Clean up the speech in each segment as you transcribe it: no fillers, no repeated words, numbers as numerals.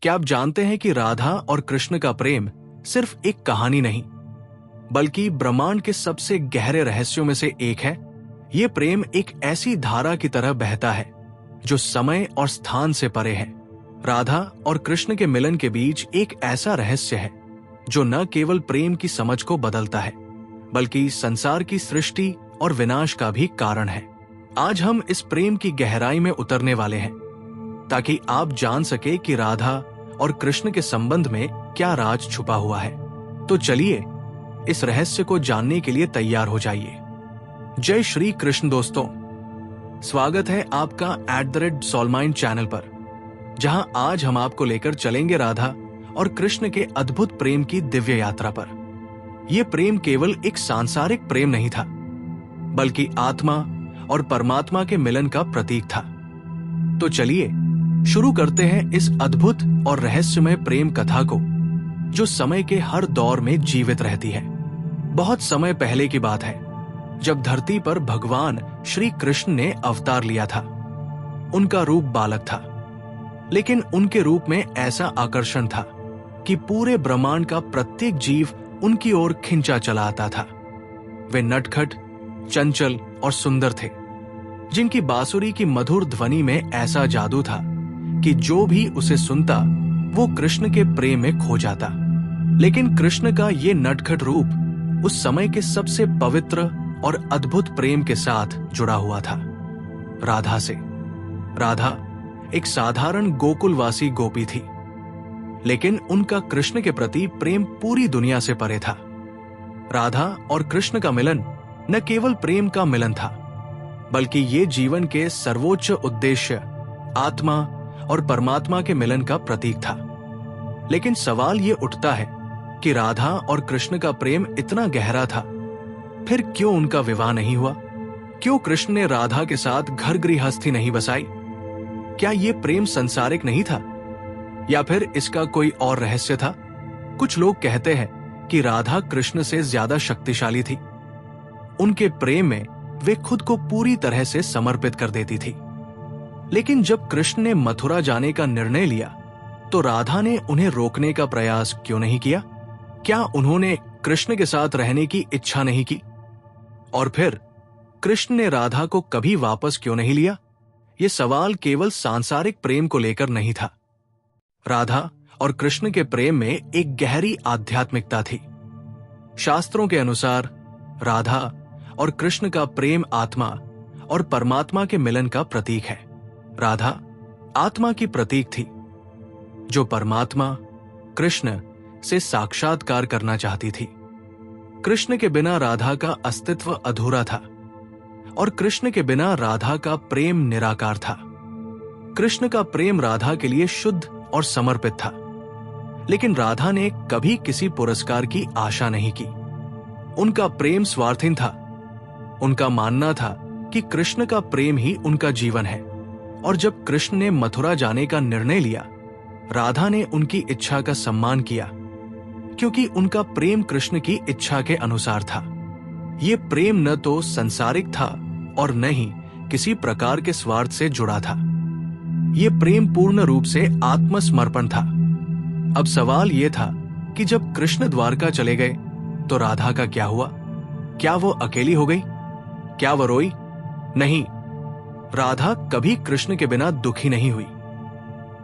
क्या आप जानते हैं कि राधा और कृष्ण का प्रेम सिर्फ एक कहानी नहीं, बल्कि ब्रह्मांड के सबसे गहरे रहस्यों में से एक है। ये प्रेम एक ऐसी धारा की तरह बहता है जो समय और स्थान से परे है। राधा और कृष्ण के मिलन के बीच एक ऐसा रहस्य है जो न केवल प्रेम की समझ को बदलता है, बल्कि संसार की सृष्टि और विनाश का भी कारण है। आज हम इस प्रेम की गहराई में उतरने वाले हैं, ताकि आप जान सके कि राधा और कृष्ण के संबंध में क्या राज छुपा हुआ है। तो चलिए इस रहस्य को जानने के लिए तैयार हो जाइए। जय श्री कृष्ण दोस्तों, स्वागत है आपका @solmind चैनल पर, जहां आज हम आपको लेकर चलेंगे राधा और कृष्ण के अद्भुत प्रेम की दिव्य यात्रा पर। यह प्रेम केवल एक सांसारिक प्रेम नहीं था, बल्कि आत्मा और परमात्मा के मिलन का प्रतीक था। तो चलिए शुरू करते हैं इस अद्भुत और रहस्यमय प्रेम कथा को, जो समय के हर दौर में जीवित रहती है। बहुत समय पहले की बात है, जब धरती पर भगवान श्री कृष्ण ने अवतार लिया था। उनका रूप बालक था, लेकिन उनके रूप में ऐसा आकर्षण था कि पूरे ब्रह्मांड का प्रत्येक जीव उनकी ओर खिंचा चला आता था। वे नटखट, चंचल और सुंदर थे, जिनकी बांसुरी की मधुर ध्वनि में ऐसा जादू था कि जो भी उसे सुनता वो कृष्ण के प्रेम में खो जाता। लेकिन कृष्ण का ये नटखट रूप उस समय के सबसे पवित्र और अद्भुत प्रेम के साथ जुड़ा हुआ था, राधा से। राधा एक साधारण गोकुलवासी गोपी थी, लेकिन उनका कृष्ण के प्रति प्रेम पूरी दुनिया से परे था। राधा और कृष्ण का मिलन न केवल प्रेम का मिलन था, बल्कि ये जीवन के सर्वोच्च उद्देश्य आत्मा और परमात्मा के मिलन का प्रतीक था। लेकिन सवाल ये उठता है कि राधा और कृष्ण का प्रेम इतना गहरा था, फिर क्यों उनका विवाह नहीं हुआ? क्यों कृष्ण ने राधा के साथ घर गृहस्थी नहीं बसाई? क्या ये प्रेम संसारिक नहीं था, या फिर इसका कोई और रहस्य था? कुछ लोग कहते हैं कि राधा कृष्ण से ज्यादा शक्तिशाली थी। उनके प्रेम में वे खुद को पूरी तरह से समर्पित कर देती थी। लेकिन जब कृष्ण ने मथुरा जाने का निर्णय लिया, तो राधा ने उन्हें रोकने का प्रयास क्यों नहीं किया? क्या उन्होंने कृष्ण के साथ रहने की इच्छा नहीं की? और फिर कृष्ण ने राधा को कभी वापस क्यों नहीं लिया? यह सवाल केवल सांसारिक प्रेम को लेकर नहीं था। राधा और कृष्ण के प्रेम में एक गहरी आध्यात्मिकता थी। शास्त्रों के अनुसार राधा और कृष्ण का प्रेम आत्मा और परमात्मा के मिलन का प्रतीक है। राधा आत्मा की प्रतीक थी, जो परमात्मा कृष्ण से साक्षात्कार करना चाहती थी। कृष्ण के बिना राधा का अस्तित्व अधूरा था, और कृष्ण के बिना राधा का प्रेम निराकार था। कृष्ण का प्रेम राधा के लिए शुद्ध और समर्पित था, लेकिन राधा ने कभी किसी पुरस्कार की आशा नहीं की। उनका प्रेम स्वार्थहीन था। उनका मानना था कि कृष्ण का प्रेम ही उनका जीवन है, और जब कृष्ण ने मथुरा जाने का निर्णय लिया, राधा ने उनकी इच्छा का सम्मान किया, क्योंकि उनका प्रेम कृष्ण की इच्छा के अनुसार था। ये प्रेम न तो संसारिक था और न ही किसी प्रकार के स्वार्थ से जुड़ा था। ये प्रेम पूर्ण रूप से आत्मसमर्पण था। अब सवाल यह था कि जब कृष्ण द्वारका चले गए, तो राधा का क्या हुआ? क्या वो अकेली हो गई? क्या वो रोई? नहीं, राधा कभी कृष्ण के बिना दुखी नहीं हुई।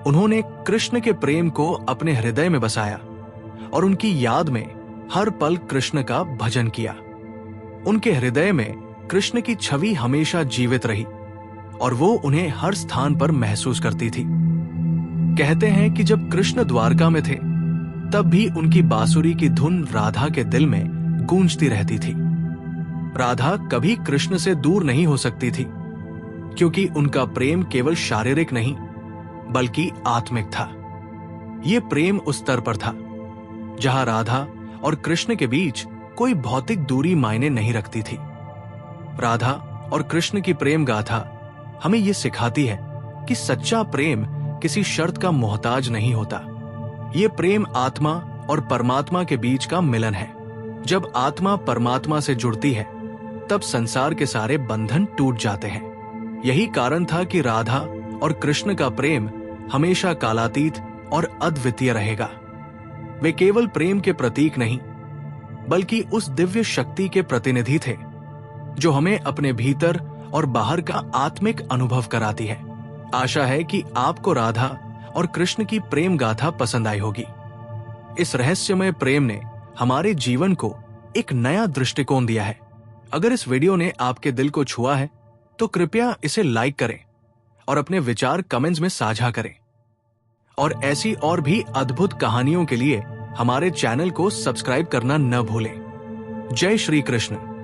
उन्होंने कृष्ण के प्रेम को अपने हृदय में बसाया और उनकी याद में हर पल कृष्ण का भजन किया। उनके हृदय में कृष्ण की छवि हमेशा जीवित रही, और वो उन्हें हर स्थान पर महसूस करती थी। कहते हैं कि जब कृष्ण द्वारका में थे, तब भी उनकी बांसुरी की धुन राधा के दिल में गूंजती रहती थी। राधा कभी कृष्ण से दूर नहीं हो सकती थी, क्योंकि उनका प्रेम केवल शारीरिक नहीं, बल्कि आत्मिक था। ये प्रेम उस स्तर पर था जहां राधा और कृष्ण के बीच कोई भौतिक दूरी मायने नहीं रखती थी। राधा और कृष्ण की प्रेम गाथा हमें यह सिखाती है कि सच्चा प्रेम किसी शर्त का मोहताज नहीं होता। ये प्रेम आत्मा और परमात्मा के बीच का मिलन है। जब आत्मा परमात्मा से जुड़ती है, तब संसार के सारे बंधन टूट जाते हैं। यही कारण था कि राधा और कृष्ण का प्रेम हमेशा कालातीत और अद्वितीय रहेगा। वे केवल प्रेम के प्रतीक नहीं, बल्कि उस दिव्य शक्ति के प्रतिनिधि थे जो हमें अपने भीतर और बाहर का आत्मिक अनुभव कराती है। आशा है कि आपको राधा और कृष्ण की प्रेम गाथा पसंद आई होगी। इस रहस्यमय प्रेम ने हमारे जीवन को एक नया दृष्टिकोण दिया है। अगर इस वीडियो ने आपके दिल को छुआ है तो कृपया इसे लाइक करें और अपने विचार कमेंट्स में साझा करें। और ऐसी और भी अद्भुत कहानियों के लिए हमारे चैनल को सब्सक्राइब करना न भूलें। जय श्री कृष्ण।